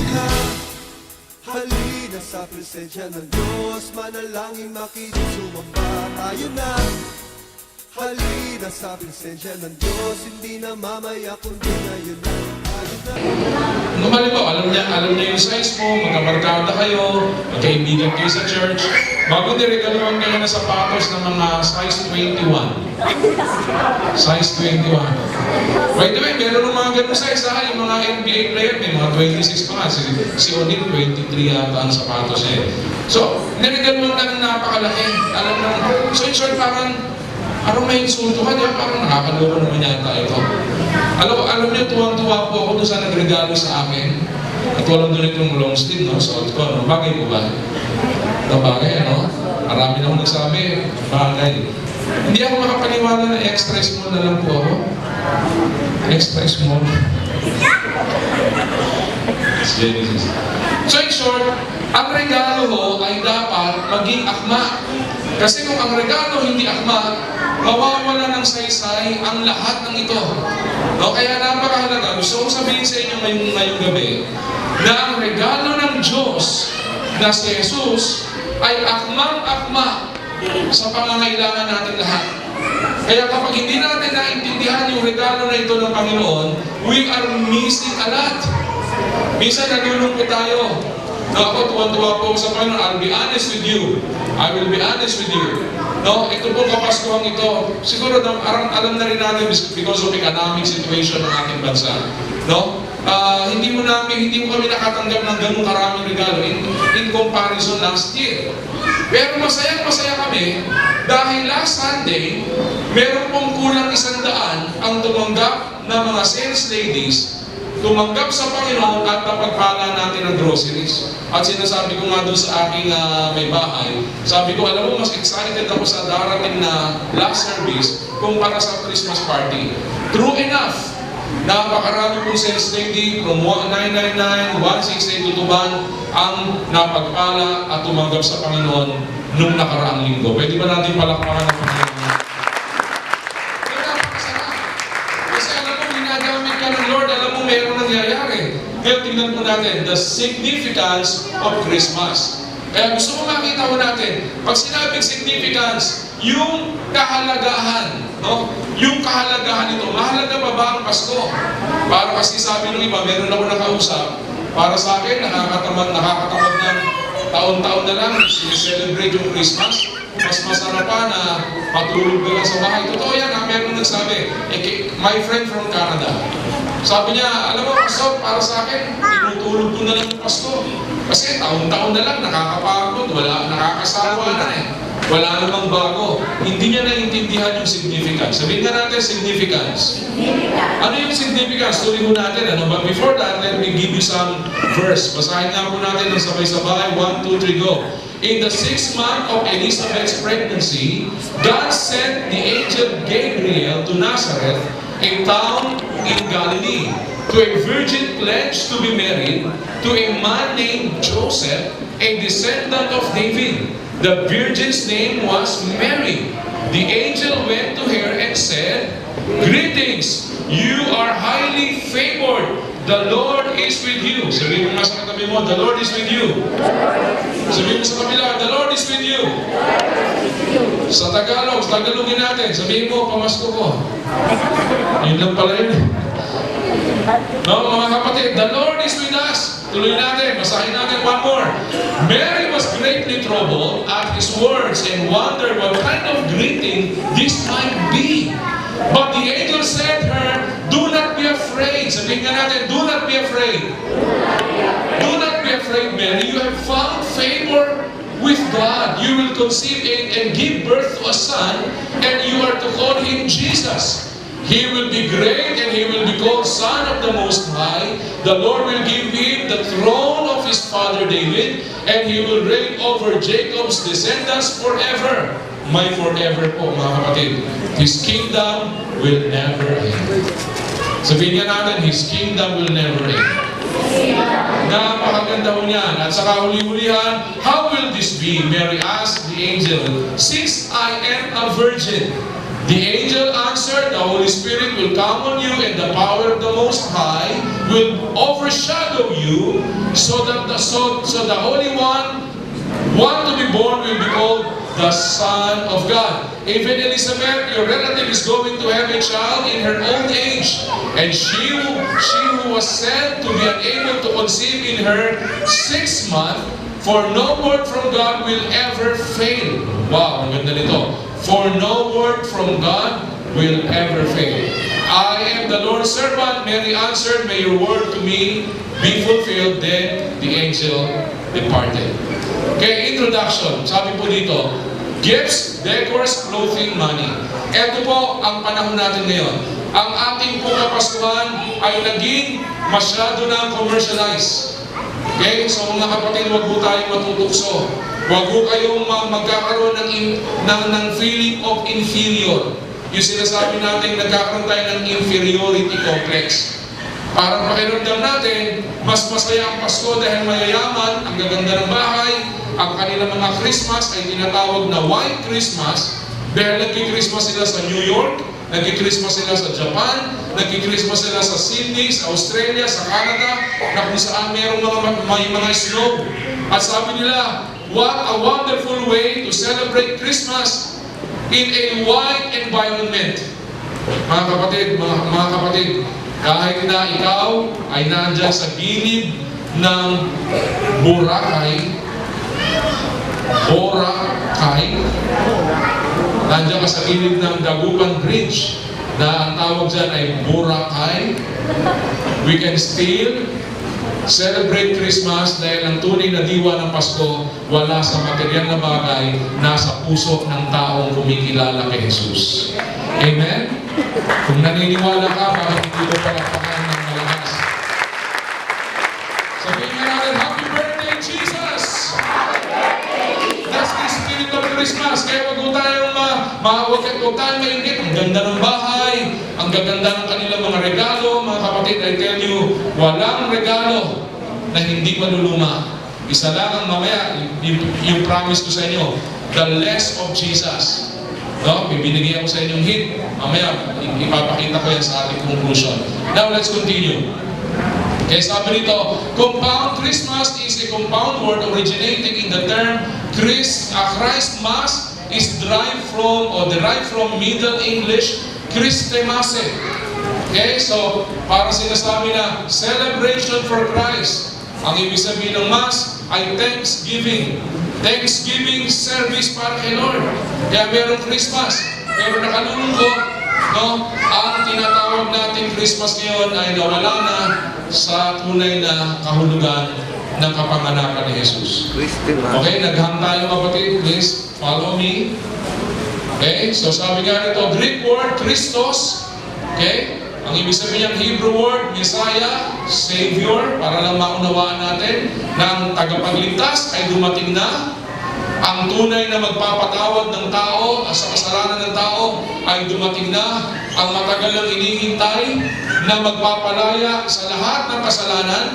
na, halina sa presensya ng Diyos. Manalangin makinig, sumamba tayo na. Halina sa presensya ng Diyos. Hindi na mamaya kundi ngayon na. Tayo na. Normally po, alam niya yung size mo, magkabarkada kayo, magkaibigan kayo sa church. Bago niregaluhan kayo na sapatos ng mga size 21. Size 21. By the way, meron ng mga ganun size ha, yung mga NBA player, may mga 26 pa nga. Si Odin, 23 yata ang sapatos niya. So, niregaluhan ka ng napakalaki. Alam mo, so in short, parang may insulto ka niya, parang nakakaloko naman yata ito. Alam niyo, tuwang-tuwa po ako doon sa nagregalo sa akin. At walang doon itong long sleeve, no? Suot ko, no? Bagay po ba? Ito bagay, ano? Marami na akong nagsabi, bagay. Hindi ako makapaniwala na extra small na lang po ako. Extra small. So in short, ang regalo ho ay dapat maging akma. Kasi kung ang regalo hindi akma, mawawala ng saysay ang lahat ng ito. No? Kaya napakahalaga. Gusto kong sabihin sa inyo ngayong gabi na ang regalo ng Diyos na si Jesus ay akmang-akma sa pangangailangan natin lahat. Kaya kapag hindi natin naintindihan yung regalo na ito ng Panginoon, we are missing a lot. Minsan nalulungkot tayo. No, ako tuwan-tuwa po sa Panginoon. I'll be honest with you. I will be honest with you. No, ito po kapaskuhang ito, siguro alam na rin natin because of economic situation ng ating bansa. No? Hindi mo kami nakatanggap ng ganung karaming regalo in comparison last year. Pero masaya kami dahil last Sunday, meron pong kulang 100 ang tumanggap na mga sales ladies, tumanggap sa Panginoon at napagpala natin ang groceries. At sinasabi ko nga doon sa aking may bahay, sabi ko, alam mo, mas excited ako sa darating na last service kumpara sa Christmas party. True enough, napakarami pong sales lady from 999, 168 tutuban ang napagpala at tumanggap sa Panginoon nung nakaraang linggo. Pwede ba natin palakpakan ang Panginoon? Meron nangyayari. Ngayon, tingnan po natin, the significance of Christmas. Kaya gusto mo makita ko natin, pag sinabing significance, yung kahalagahan, no? Yung kahalagahan nito, mahalaga pa ba ang Pasko? Para kasi sabi ng iba, meron ako nakausap, para sa akin, nakakatamad ng taon-taon na lang, sineselebrate yung Christmas. Mas masarap pa na matulog na lang sa bahay. Totoo yan, meron nagsabi, my friend from Canada, sabi niya, alam mo, Pastor, para sa akin, tinutulog ko na lang yung Pasko. Kasi taon-taon na lang, nakakapagod, nakakasawa na eh. Wala namang bago. Hindi niya naiintindihan yung significance. Sabihin nga natin, significance. Ano yung significance? Tuloy mo natin, ano? But before that, let me give you some verse. Basahin nga po natin ng sabay-sabay. 1, 2, 3, go. In the 6th month of Elizabeth's pregnancy, God sent the angel Gabriel to Nazareth, a town in Galilee, to a virgin pledged to be married to a man named Joseph, a descendant of David. The virgin's name was Mary. The angel went to her and said, "Greetings, you are highly favored. The Lord is with you." Sabihin mo nga sa katabi mo, the Lord is with you. Sabihin mo sa kabila, the Lord is with you. Sa Tagalogin natin, sabihin mo, pamasko ko. Yun lang pala yun. No, mga kapatid, the Lord is with us. Tuloy natin, basahin natin one more. Mary was greatly troubled at his words and wondered what kind of greeting this might be. But the angel said to her, "Do not be afraid." Sabihin nga natin, do not be afraid. Do not be afraid, Mary. You have found favor with God. You will conceive and give birth to a son, and you are to call him Jesus. He will be great, and he will be called Son of the Most High. The Lord will give him the throne of his father David, and he will reign over Jacob's descendants forever. May forever po, mga kapatid. His kingdom will never end. Sabihin nga natin, His kingdom will never end. Napakaganda ho niyan. At saka huli-hulihan, how will this be? Mary asked the angel, "Since I am a virgin." The angel answered, the Holy Spirit will come on you, and the power of the Most High will overshadow you, so that the Holy One to be born will be called the Son of God. Even Elizabeth, your relative, is going to have a child in her old age, and she who was said to be unable to conceive in her 6th month, for no word from God will ever fail. Wow, ang ganda nito. For no word from God will ever fail. I am the Lord's servant. Mary answered, may your word to me be fulfilled. Then the angel departed. Okay, introduction. Sabi po dito, gifts, decors, clothing, money. Ito po ang panahon natin ngayon. Ang ating po kapaskuhan ay naging masyado na commercialized. Okay, so mga kapatid, huwag po tayong matutukso. Huwag po kayong magkakaroon ng feeling of inferior. Yung sinasabi natin, nagkakaroon tayo ng inferiority complex. Parang pakiramdam natin, mas masaya ang Pasko dahil mayayaman, ang gaganda ng bahay, ang kanilang mga Christmas ay tinatawag na White Christmas dahil nagki-Christmas sila sa New York, nagki-Christmas sila sa Japan, nagki-Christmas sila sa Sydney, sa Australia, sa Canada, na kung saan mayroong mga snow. At sabi nila, what a wonderful way to celebrate Christmas in a white environment. Mga kapatid, kahit na ikaw ay nandyan sa gilid ng Boracay, nandiyan ka sa gilid ng Dagupan Bridge, na ang tawag dyan ay Boracay, we can still celebrate Christmas dahil ang tunay na diwa ng Pasko wala sa material na bagay, nasa puso ng taong kumikilala kay Jesus. Amen? Kung naniniwala ka, bakit hindi ko palakpakan ng malakas? Sabihin nga natin, Happy Birthday, Jesus! That's the spirit of Christmas. Kaya huwag tayong mainit. Ang ganda ng bahay, ang gaganda ng kanilang mga regalo. Mga kapatid, I tell you, walang regalo na hindi maluluma. Isa lang ang mamaya, yung promise ko sa inyo, the less of Jesus. No? Bibinigyan ko sa inyong hint. Mamaya, ipapakita ko yan sa ating conclusion. Now, let's continue. Kaya sabi nito, compound Christmas is a compound word originating in the term Christmas is derived from Middle English Christemase. Okay, so para sinasabi na celebration for Christ. Ang ibig sabihin ng Mass ay Thanksgiving. Thanksgiving service para kay Lord. Kaya merong Christmas. Pero nakalulungkot, no? Ang tinatawag natin Christmas ngayon ay nawala na sa tunay na kahulugan ng kapanganakan ni Jesus. Okay, naghang tayo kapatid. Please, follow me. Okay, so sabi nga nito, Greek word, Christos. Okay, ang ibig sabihin ng Hebrew word, Messiah, Savior, para lang maunawaan natin na ang tagapagligtas ay dumating na. Ang tunay na magpapatawad ng tao sa kasalanan ng tao ay dumating na. Ang matagal nang inihintay na magpapalaya sa lahat ng kasalanan.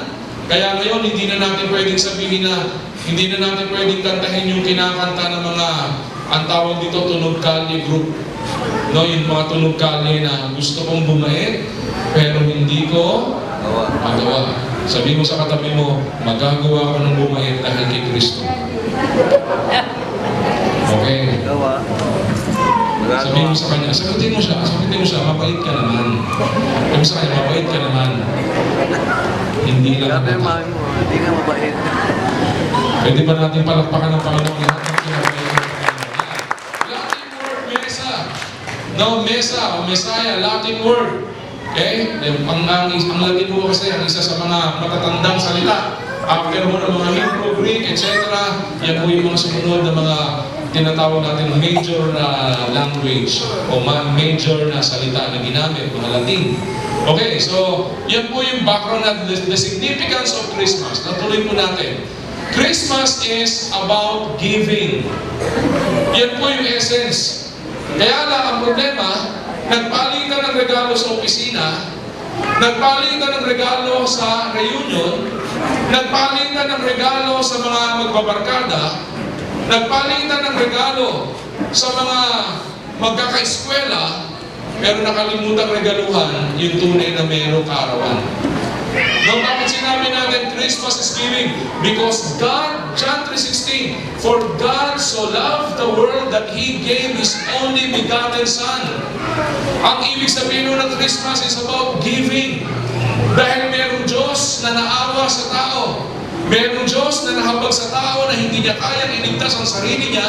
Kaya ngayon, hindi na natin pwedeng sabihin na, hindi na natin pwedeng kantahin yung kinakanta ng mga, ang tawag dito, tunog kalye group. No, yung mga tunog kalye na gusto kong bumait, pero hindi ko magawa. Sabi mo sa katabi mo, magagawa ko ng bumait dahil kay Kristo. Okay. Sabihin mo sa kanya, sagutin mo siya, mabait ka naman. Sabihin mo sa kanya, mabait ka naman. Hindi lang mo, hindi ka mabait. Pwede ba natin palakpakan ng Panginoon lahat ng kinabay ng Panginoon? Latin word, Mesa. No, Mesa o Messiah, Latin word. Okay? Ang Latin po kasi ang isa sa mga matatandang salita. After mo ng mga Hebrew, Greek, etc. Yan po yung mga sumunod na mga tinatawag natin major na language o major na salita na ginamit, mga Latin. Okay, so yan po yung background na the significance of Christmas. Natuloy po natin. Christmas is about giving. Yan po yung essence. Kaya lang ang problema, nagpalitan ng regalo sa opisina, nagpalitan ng regalo sa reunion, nagpalitan ng regalo sa mga magbabarkada, nagpalitan ng regalo sa mga magkaka-eskwela, pero nakalimutan regaluhan yung tunay na mayroong kaarawan. No, bakit sinabi natin Christmas is giving? Because God, John 3:16, for God so loved the world that He gave His only begotten Son. Ang ibig sabihin ng Christmas is about giving. Dahil mayroong Diyos na naawa sa tao. Mayroong Diyos na nahabag sa tao na hindi niya kayang iligtas ang sarili niya,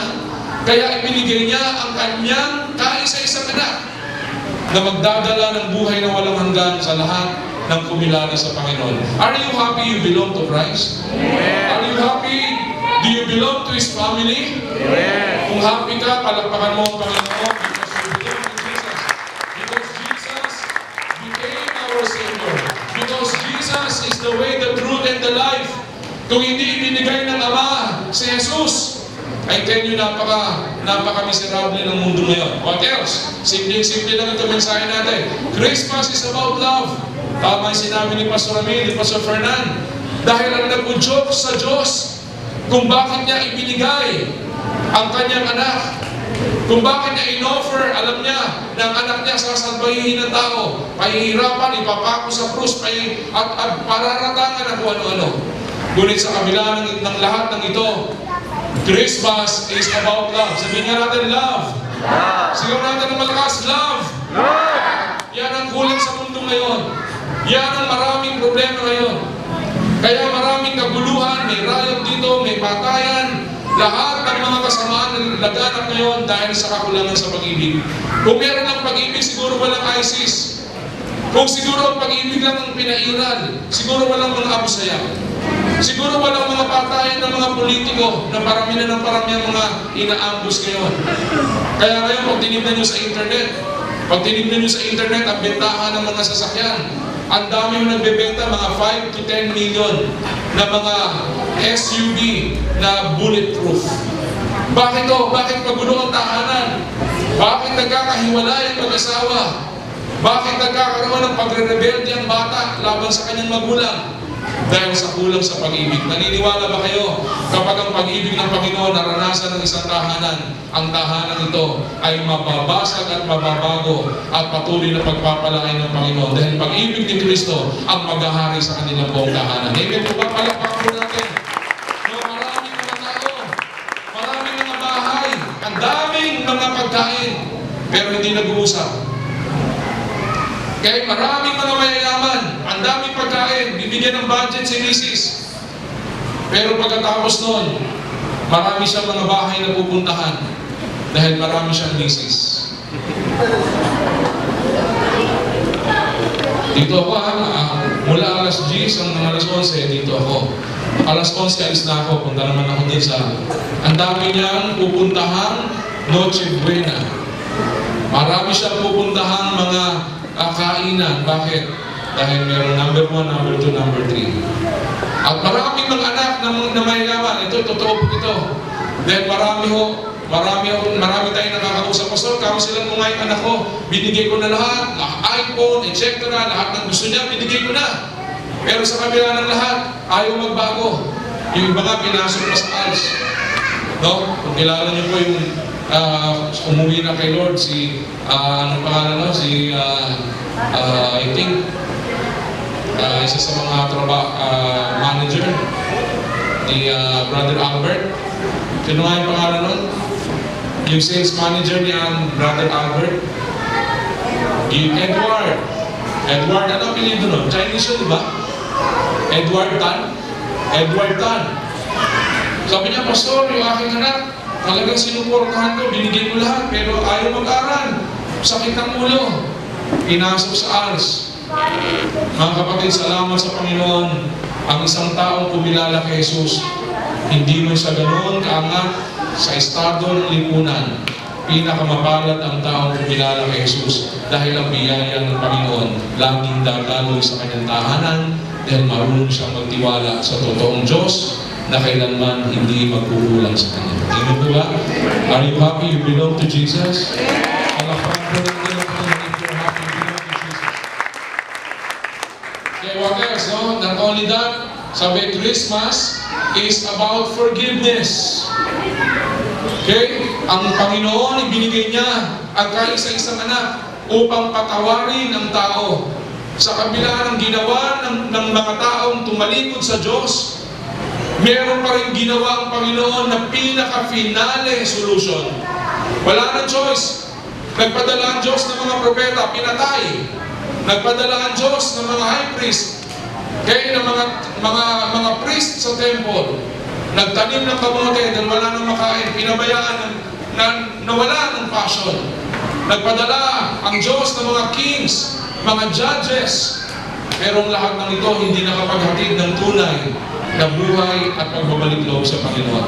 kaya ibinigay niya ang kanyang kaisa-isang anak na magdadala ng buhay na walang hanggan sa lahat ng kumilala sa Panginoon. Are you happy you belong to Christ? Are you happy? Do you belong to His family? Kung happy ka, palakpakan mo ang Panginoon because you belong to Jesus. Because Jesus became our Savior. Because Jesus is the way, the truth, and the life. Kung hindi ibinigay ng Ama si Jesus, I tell you, napaka-miserable ng mundo ngayon. What else? Simple lang ito mensahe natin. Christmas is about love. Tama yung sinabi ni Pastor Amin, ni Pastor Fernan. Dahil ang nag-udyok sa Diyos kung bakit niya ibinigay ang kanyang anak. Kung bakit niya in-offer, alam niya na ang anak niya sasalbahin ng tao. Pahihirapan, ipapako sa krus, at pararatangan ang kung ano-ano. Ngunit sa kabila ng lahat ng ito, Christmas is about love. Sabihin nga natin, love. Sigaw natin ng malakas, love. Yan ang kulang sa mundo ngayon. Yan ang maraming problema ngayon. Kaya maraming kaguluhan, may riot dito, may patayan. Lahat ng mga kasamaan na laganap ngayon dahil sa kakulangan sa pag-ibig. Kung meron ng pag-ibig, siguro walang ISIS. Kung siguro ang pag-ibig lang ang pinairal, siguro walang mga Abu Sayyaf. Siguro walang mga patayan ng mga politiko na parami na ng parami ang mga ina-ambush ngayon. Kaya ngayon, pag tinignan nyo sa internet, ang bentahan ng mga sasakyan, ang dami mo nagbebenta, mga 5 to 10 million na mga SUV na bulletproof. Bakit to? Bakit magulo ang tahanan? Bakit nagkakahiwalay ang mag-asawa? Bakit nagkakaroon ng pagre-rebelde ang bata laban sa kanyang magulang? Dahil sa kulang sa pag-ibig. Naniniwala ba kayo kapag ang pag-ibig ng Panginoon naranasan ng isang tahanan, ang tahanan ito ay mababasag at mababago at patuloy na pagpapalain ng Panginoon. Dahil pag-ibig ni Kristo ang maghahari sa kanilang buong tahanan. Amen po ba? Palakpakan po natin. Maraming mga tao, maraming mga bahay, ang daming mga pagkain, pero hindi nag-uusap. Kaya maraming mga mayayaman, ang daming pagkain, bibigyan ng budget si Mrs. Pero pagkatapos noon, marami siyang mga bahay na pupuntahan dahil marami siyang Mrs. Dito ako mula alas 10 hanggang alas 11, dito ako. Alas 11 alis na ako, punta naman ako din sa... Ang dami niyang pupuntahan Noche Buena. Marami siyang pupuntahan mga kainan. Bakit? Dahil meron number 1, number 2, number 3. At maraming mga anak na mayayaman. Ito, totoo po ito. Dahil marami tayong nakakausap. Pastor, kamo sila mo nga yung anak ko. Binigay ko na lahat. iPhone, etc. Lahat ng gusto niya, binigay ko na. Pero sa kabila ng lahat, ayaw magbago. Yung iba nga, pinasok na sa ALS. No? Kung kilala niyo po yung umuwi na kay Lord, si, anong pangalan no? Si, I think, isa sa mga manager ni Brother Albert. Sino nga yung pangalan nun? Yung sales manager ni Brother Albert. Edward. Edward, ano ang pinito nun? Chinese yun, di ba? Edward Tan. Edward Tan. Sabi niya, Pastor, yung aking anak, talagang sinuportahan ko, binigay ko lahat, pero ayaw mag-aral. Sakit ng ulo. Pinasok sa ALS. Mga kapatid, salamat sa Panginoon. Ang isang taong kumilala kay Jesus, hindi mo siya ganoon kaangat sa estado ng lipunan. Pinakamapalad ang taong kumilala kay Jesus dahil ang biyaya ng Panginoon laging dadaloy sa kanyang tahanan dahil marunong siyang magtiwala sa totoong Diyos na kailanman hindi magkukulang sa Kanya. Amen po ba? Are you happy you belong to Jesus? Palakpakan po natin ang Panginoon if you're happy you belong to Jesus. Okay, what else? No? Not only that, sabi, Christmas is about forgiveness. Okay? Ang Panginoon, ibinigay niya ang kaisa-isang anak upang patawarin ang tao. Sa kabila ng ginawa ng mga taong tumalikod sa Diyos, meron pa rin ginawa ang Panginoon na pinaka-finale solution. Wala nang choice. Nagpadala ang Diyos ng mga propeta, pinatay. Nagpadala ang Diyos ng mga high priest, kaya ng mga priest sa temple. Nagtanim ng kamote dahil wala nang makain. Pinabayaan nawala ng passion. Nagpadala ang Diyos ng mga kings, mga judges. Pero ang lahat ng ito hindi nakapaghatid ng tunay na buhay at pagbabalik loob sa Panginoon.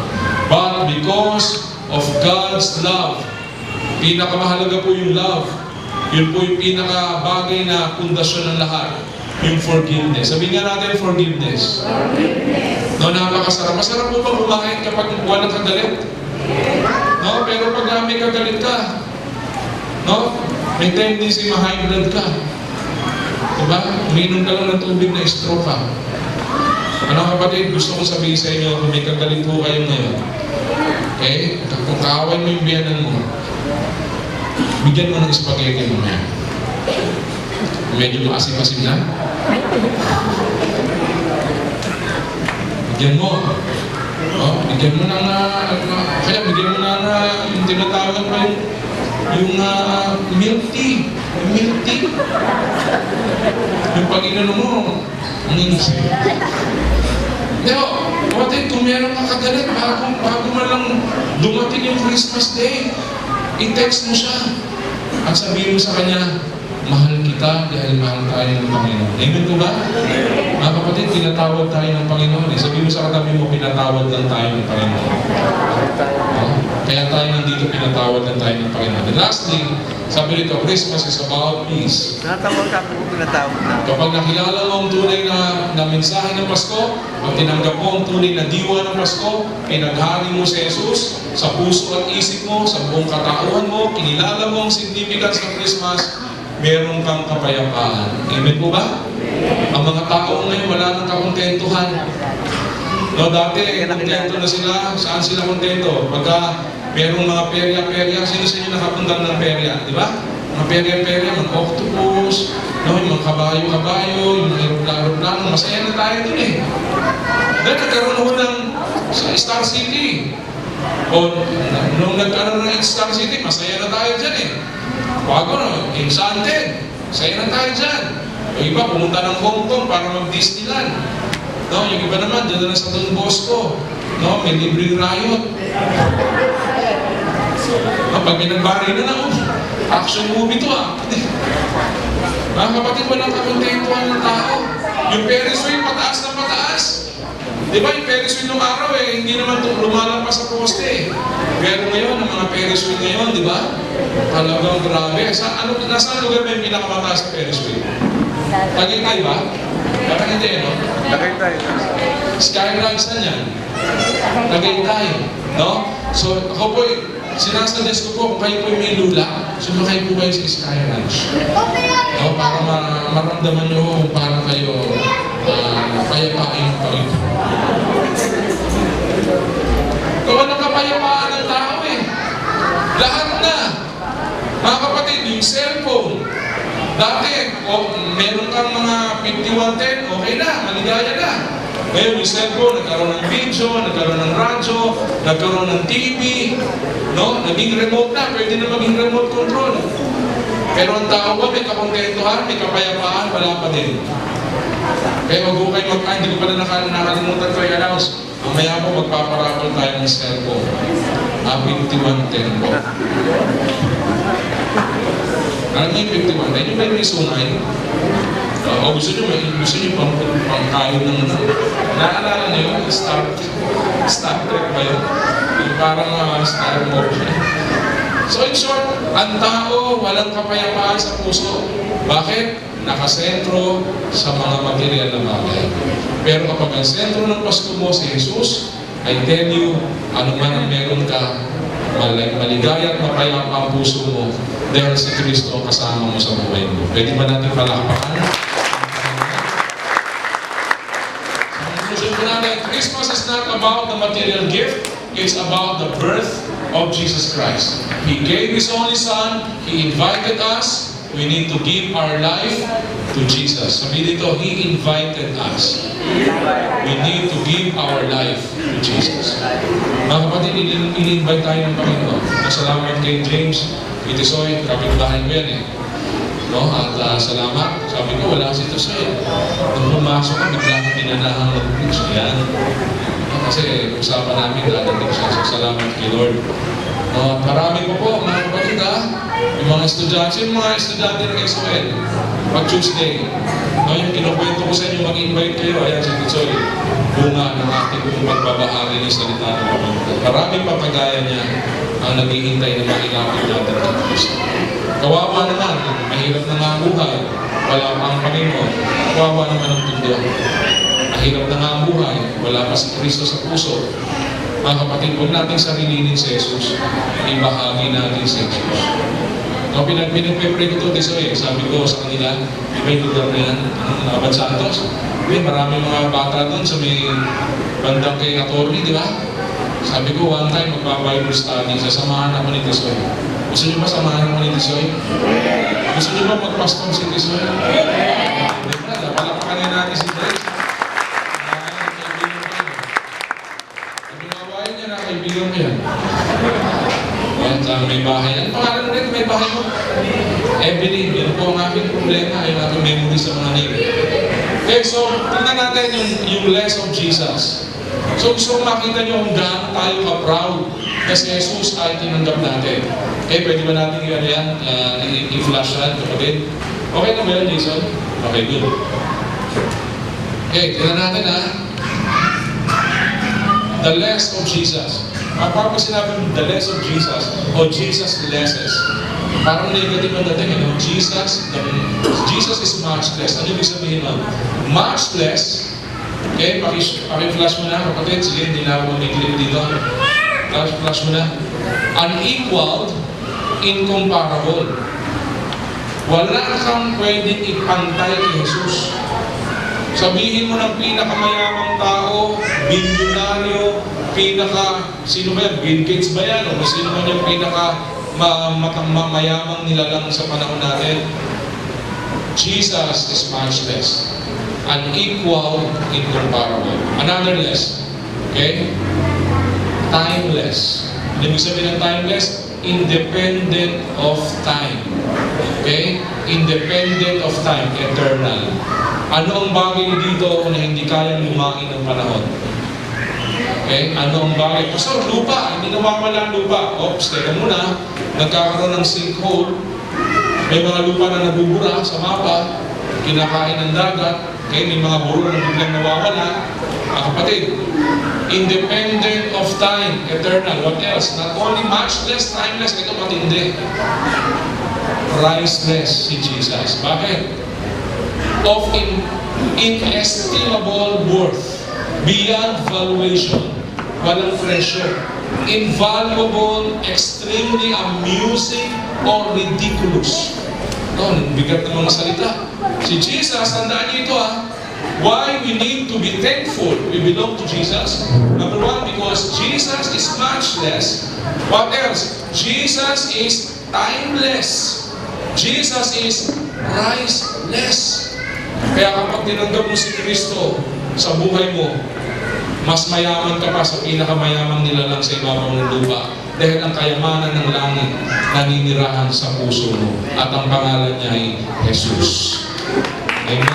But because of God's love, pinakamahalaga po yung love. Yun po yung pinakabagay na pundasyon ng lahat. Yung forgiveness. Sabihin nga natin, forgiveness. No, napakasarap. Masarap po ba kumain kapag walang kagalit? No, pero pag may kagalit ka, no, may tendency ma-high blood ka. Diba? Uminom ka lang ng tubig na stroke ka. Ano kapatid, gusto ko sabihin sa inyo, kung may kagalit po kayo ngayon, okay? Kung kaaway mo yung biyanan mo, bigyan mo ng spaghetti mo ngayon. Medyo maasim-asim na. Bigyan mo. Oh, bigyan mo na kaya bigyan mo na yung tinatawag pa yung milk tea. Yung milk tea. Yung pag-inano mo, ang inisip. Pero, kapatid, kung meron ka kagalit, bago man lang dumating yung Christmas Day, i-text mo siya at sabihin mo sa kanya, mahal kita dahil mahal tayo ng Panginoon. Amen po ba? Mga kapatid, pinatawad tayo ng Panginoon. Sabihin mo sa katabi mo, pinatawad lang tayo ng Panginoon. Kaya tayo nandito, pinatawad lang tayo ng Panginoon. And lastly, sabi rito, Christmas is about peace. Natawag ka kung pinatawag na. Kapag nakilala mo ang tunay na mensahe ng Pasko, at tinanggap mo ang tunay na diwa ng Pasko, pinaghari mo si Jesus sa puso at isip mo, sa buong katauhan mo, kinilala mo ang significance ng Christmas, meron kang kapayapaan. Amen po ba? Ang mga tao ngayon, wala nang kakontentuhan. No, dati, kontento na sila. Saan sila kontento? Pagka merong mga perya-perya, sino sa inyo nakapundang ng perya? Di ba? Mga perya-perya, mga octopus, no, yung mga kabayo-kabayo, yung aeroplano, masaya na tayo dun eh. Dahil nagkaroon ako ng Star City. O, nung nagkaroon ng Star City, masaya na tayo dyan eh. Bago no, Enchanted, masaya na tayo dyan. Yung iba, pumunta ng Hong Kong para mag-Disneyland. No, yung iba naman, dyan na sa Don Bosco. No, may libreng riot. No, pag may nagbari na action movie to ah. Mga kapatid, walang kakontentuhan ng tao. Yung Ferris wheel, pataas na pataas. Di ba yung Ferris wheel nung araw eh, hindi naman lumalampas sa poste eh. Pero ngayon, ang mga Ferris wheel ngayon, di ba? Talagang grabe. Nasaan lugar ba yung pinakamataas sa Ferris wheel? Tagaytay ba? Parang hindi, no? Tagaytay. Skyride saan yan? Tagaytay, no? So, ako po, sinasuggest ko po, kung kayo po may lula, sumakay po kayo sa Skyride. No? Para maramdaman nyo kung paano kayo payapain ng Panginoon. Kung anong kapayapaan ng tao eh. Lahat na. Mga kapatid, yung cellphone. Dati, meron kang mga 5110, okay na, maligaya na. Ngayon yung cellphone, nagkaroon ng video, nagkaroon ng radyo, nagkaroon ng TV, no? Naging remote na, pwede na maging remote control. Pero ang tao ba, may kakontentuhan, may kapayapaan, wala pa din. Kaya wag ko kayo hindi ko pala nakalimutan ko i-announce. Mamaya po magpaparapol tayo ng cellphone. 5110 po. Alam niyo yung 5110? Yung may sungay? O gusto niyo pang kain ng ano? Naalala niyo yung Star Trek ba yun? Yung parang Star Wars. So in short, ang tao walang kapayapaan sa puso. Bakit? Nakasentro sa mga material na bagay. Pero kapag ang sentro ng Pasko mo si Jesus, I tell you, ano man ang meron ka, maligaya at mapayapa ang puso mo dahil si Kristo kasama mo sa buhay mo. Pwede ba natin palakpakan? Christmas is not about the material gift, it's about the birth of Jesus Christ. He gave His only Son. He invited us. We need to give our life to Jesus. Sabi dito, He invited us. We need to give our life to Jesus. Mga kapatid, in-invite tayo ng Panginoon. Masalamat kay James Itisoy, kapitbahay ko yan eh. No? At salamat. Sabi ko, wala si Itisoy. Nung pumasok ka, bigla kang pinanahan mag-preach. Yan. Kasi usapan namin, dadating siya. So, salamat kay Lord. Marami po mga kapatid yung mga estudyante ng SOL, pag Tuesday, yung kinukwento ko sa inyo, mag-invite kayo, ayan si Tisoy, bunga ng ating pagbabahagi ng salita ng Panginoon. Marami pa kagaya niya ang naghihintay na makilapit natin ng Kristo. Kawawa naman, mahirap na nga ang buhay, wala pa ang Panginoon, kawawa naman ang mundo. Mahirap na nga ang buhay, wala pa si Kristo sa puso. Mga kapatid, huwag natin sarilinin si Jesus. Ibahagi natin si Jesus. No, pinag-pray ko ito, Tisoy. Sabi ko sa kanila, di ba yung lugar na yan? Abad Santos? Maraming mga bata doon sa may bandang kay Atty, di ba? Sabi ko, one time, magpa-Bible study. Sasamahan ako ni Tisoy. Gusto niyo ba samahan ako ni Tisoy? Gusto niyo ba mag-pastor si Tisoy? Di ba? Napalapakan na natin si Grace. Kaibigan ko yan. At may bahay yan. Pangalan mo rin, may bahay mo. Evelyn, yun po ang aking problema. Yung aking memory sa mga name. Okay, so, tingnan natin yung less of Jesus. So, gusto kong makita nyo kung gaano tayo ka-proud na si Jesus ay tinanggap natin. Okay, pwede ba natin yan? I-flash yan, kapatid? Okay na ba yan, Jason? Okay, good. Okay, tingnan natin the less of Jesus. Parang sinabi mo, the less of Jesus, o Jesus lesses. Parang negative ang dating, Jesus is much less. Ano ibig sabihin mo? Much less, okay, paki-flash mo na, kapatid, sige, hindi na ako mag-clip dito. Flash mo na. Unequaled, incomparable. Wala kang pwedeng ipantay kay Jesus. Sabihin mo ng pinakamayamang tao, bilyonaryo, sino ba yan? Bill Gates ba yan? O sino man yung mayamang nilalang sa panahon natin? Jesus is much less. Unequal, incomparable. Another less. Okay? Timeless. Ano ibig sabihin ng timeless? Independent of time. Okay? Independent of time. Eternal. Ano ang bagay dito na hindi kayang lumain ng panahon? Okay? Ano ang bagay? Pastor, lupa. Hindi nawawala ang lupa. Oops, teka muna. Nagkakaroon ng sinkhole. May mga lupa na nabubura sa mapa. Kinakain ng dagat. Okay? May mga buro na biglang nawawala. Kapatid, independent of time, eternal. What else? Not only matchless, timeless. Ito matindi. Priceless si Jesus. Bakit? Of inestimable worth, beyond valuation, walang presyo, invaluable, extremely amusing, or ridiculous. Bigat ng mga salita. Si Jesus, tandaan niyo ito why we need to be thankful we belong to Jesus. Number one, because Jesus is matchless. What else? Jesus is timeless. Jesus is priceless. Kaya kapag tinanggap mo si Kristo sa buhay mo, mas mayaman ka pa sa pinakamayamang nilalang sa ibabaw ng lupa. Dahil ang kayamanan ng langit naninirahan sa puso mo. At ang pangalan niya ay Jesus. Amen?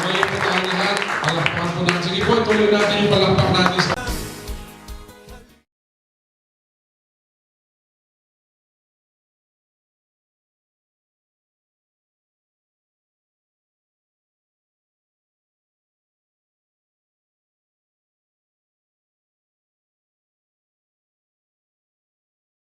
Ngayon po tayo lahat, palakpakan po natin. Sige po, tuloy natin yung palakpak natin sa